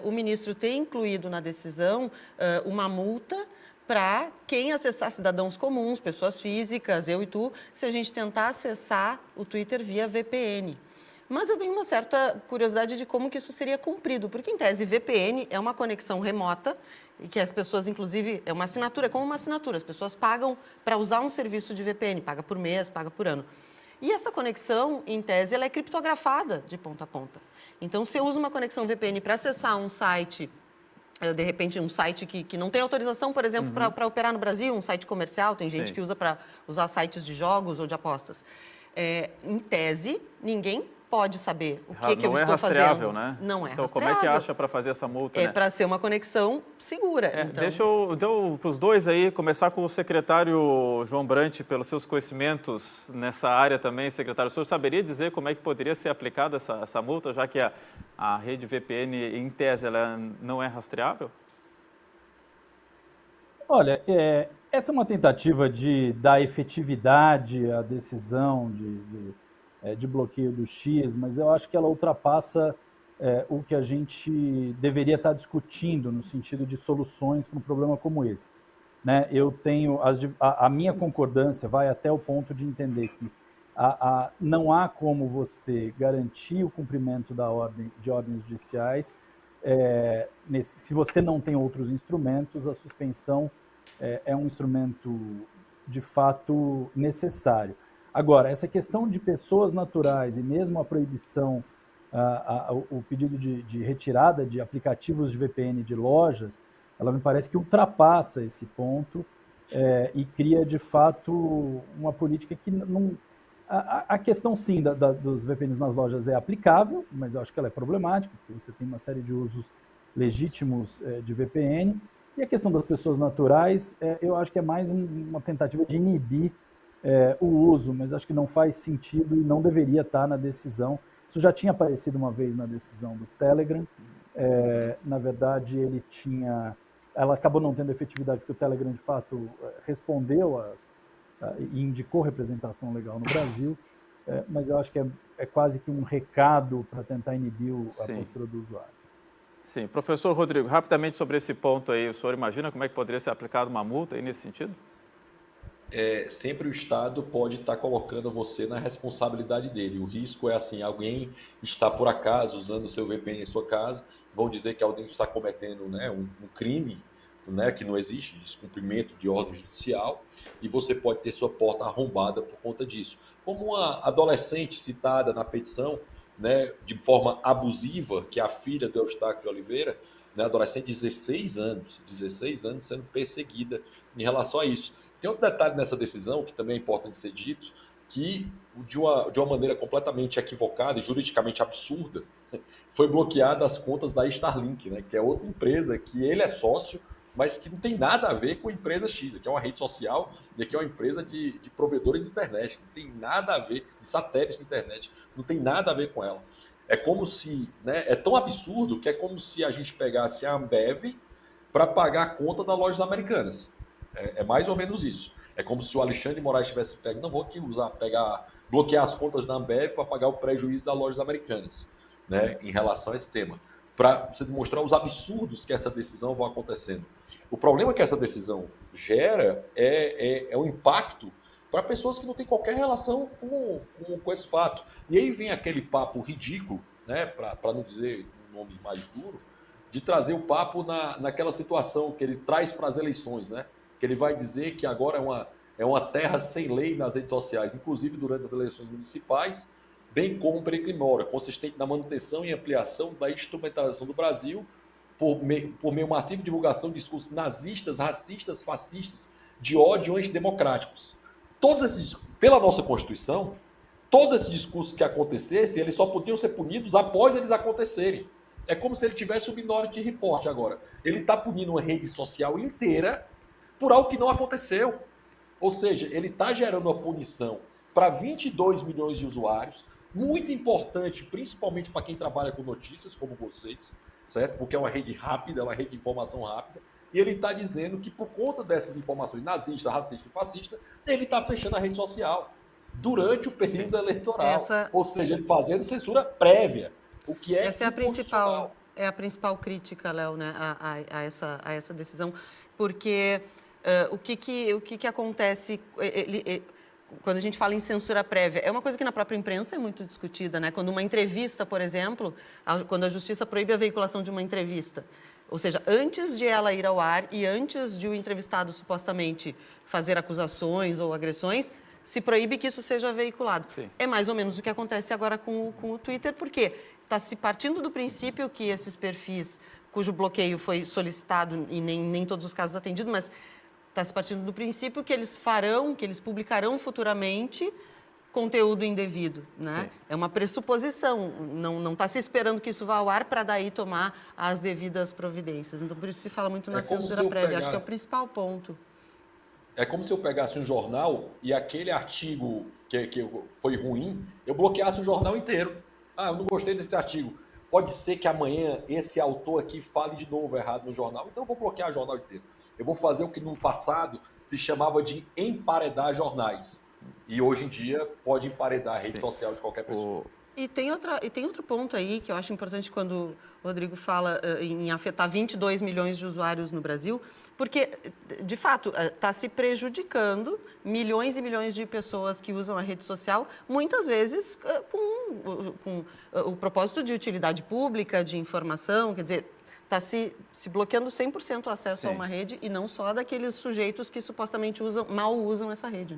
o ministro ter incluído na decisão uma multa para quem acessar, cidadãos comuns, pessoas físicas, eu e tu, se a gente tentar acessar o Twitter via VPN. Mas eu tenho uma certa curiosidade de como que isso seria cumprido, porque, em tese, VPN é uma conexão remota e que as pessoas, inclusive, é uma assinatura, é como uma assinatura, as pessoas pagam para usar um serviço de VPN, paga por mês, paga por ano. E essa conexão, em tese, ela é criptografada de ponta a ponta. Então, se eu uso uma conexão VPN para acessar um site, de repente, um site que não tem autorização, por exemplo, para operar no Brasil, um site comercial, tem gente que usa para usar sites de jogos ou de apostas. Em tese, ninguém pode saber o que eu estou fazendo. Não é rastreável, né? Não é então, rastreável. como é que acha para fazer essa multa? É para ser uma conexão segura. Então... Deixa eu para os dois aí, começar com o secretário João Brant, pelos seus conhecimentos nessa área também, secretário. O senhor saberia dizer como é que poderia ser aplicada essa multa, já que a rede VPN, em tese, ela não é rastreável? Olha, essa é uma tentativa de dar efetividade à decisão de bloqueio do X, mas eu acho que ela ultrapassa o que a gente deveria estar discutindo no sentido de soluções para um problema como esse. Né? Eu tenho a minha concordância vai até o ponto de entender que não há como você garantir o cumprimento de ordens judiciais se você não tem outros instrumentos. A suspensão é um instrumento de fato necessário. Agora, essa questão de pessoas naturais e mesmo a proibição, o pedido de retirada de aplicativos de VPN de lojas, ela me parece que ultrapassa esse ponto e cria, de fato, uma política que não... A questão, sim, dos VPNs nas lojas é aplicável, mas eu acho que ela é problemática, porque você tem uma série de usos legítimos de VPN. E a questão das pessoas naturais, eu acho que é mais uma tentativa de inibir o uso, mas acho que não faz sentido e não deveria estar na decisão. Isso já tinha aparecido uma vez na decisão do Telegram. Na verdade, ela acabou não tendo efetividade porque o Telegram, de fato, respondeu e indicou representação legal no Brasil, mas eu acho que é quase que um recado para tentar inibir a postura do usuário. Sim. Professor Rodrigo, rapidamente sobre esse ponto aí, o senhor imagina como é que poderia ser aplicada uma multa aí nesse sentido? Sempre o Estado pode estar colocando você na responsabilidade dele. O risco é assim, alguém está por acaso usando o seu VPN em sua casa, vão dizer que alguém está cometendo, né, um crime, né, que não existe, descumprimento de ordem judicial, e você pode ter sua porta arrombada por conta disso. Como uma adolescente citada na petição, né, de forma abusiva, que é a filha do Eustáquio de Oliveira, né, adolescente de 16 anos sendo perseguida em relação a isso. Tem outro detalhe nessa decisão, que também é importante ser dito, que de uma maneira completamente equivocada e juridicamente absurda, foi bloqueada as contas da Starlink, né, que é outra empresa que ele é sócio, mas que não tem nada a ver com a empresa X. Aqui é uma rede social e aqui é uma empresa de provedora de internet. Não tem nada a ver, de satélites de internet. Não tem nada a ver com ela. É como se, né, é tão absurdo que é como se a gente pegasse a Ambev para pagar a conta das lojas americanas. É mais ou menos isso. É como se o Alexandre de Moraes tivesse pego, não vou aqui bloquear as contas da Ambev para pagar o prejuízo das lojas americanas, né, em relação a esse tema, para você demonstrar os absurdos que essa decisão vai acontecendo. O problema que essa decisão gera é um impacto para pessoas que não têm qualquer relação com esse fato. E aí vem aquele papo ridículo, né, para não dizer um nome mais duro, de trazer o papo naquela situação que ele traz para as eleições, né? Que ele vai dizer que agora é uma terra sem lei nas redes sociais, inclusive durante as eleições municipais, bem como periclimora, consistente na manutenção e ampliação da instrumentalização do Brasil por meio massivo de divulgação de discursos nazistas, racistas, fascistas, de ódio antidemocráticos. Todos esses, pela nossa Constituição, todos esses discursos que acontecessem, eles só podiam ser punidos após eles acontecerem. É como se ele tivesse o Minority Report agora. Ele está punindo uma rede social inteira por algo que não aconteceu. Ou seja, ele está gerando uma punição para 22 milhões de usuários, muito importante, principalmente para quem trabalha com notícias, como vocês, certo? Porque é uma rede rápida, é uma rede de informação rápida, e ele está dizendo que por conta dessas informações nazistas, racistas e fascistas, ele está fechando a rede social durante o período eleitoral. Ou seja, ele fazendo censura prévia, o que é essa é a principal. é a principal crítica, Léo, né, a essa decisão, porque o que acontece quando a gente fala em censura prévia? É uma coisa que na própria imprensa é muito discutida, né? Quando uma entrevista, por exemplo, quando a justiça proíbe a veiculação de uma entrevista, ou seja, antes de ela ir ao ar e antes de o entrevistado supostamente fazer acusações ou agressões, se proíbe que isso seja veiculado. Sim. É mais ou menos o que acontece agora com o Twitter, porque está se partindo do princípio que esses perfis cujo bloqueio foi solicitado e nem todos os casos atendidos, mas está se partindo do princípio que eles publicarão futuramente conteúdo indevido, né? Sim. É uma pressuposição, não está se esperando que isso vá ao ar para daí tomar as devidas providências. Então, por isso se fala muito na censura prévia, acho que é o principal ponto. É como se eu pegasse um jornal e aquele artigo que foi ruim, eu bloqueasse o jornal inteiro. Ah, eu não gostei desse artigo. Pode ser que amanhã esse autor aqui fale de novo errado no jornal, então eu vou bloquear o jornal inteiro. Eu vou fazer o que no passado se chamava de emparedar jornais. E hoje em dia pode emparedar a rede social de qualquer pessoa. E tem outro ponto aí que eu acho importante quando o Rodrigo fala em afetar 22 milhões de usuários no Brasil, porque, de fato, está se prejudicando milhões e milhões de pessoas que usam a rede social, muitas vezes com o propósito de utilidade pública, de informação, quer dizer, está se bloqueando 100% o acesso a uma rede e não só daqueles sujeitos que supostamente mal usam essa rede.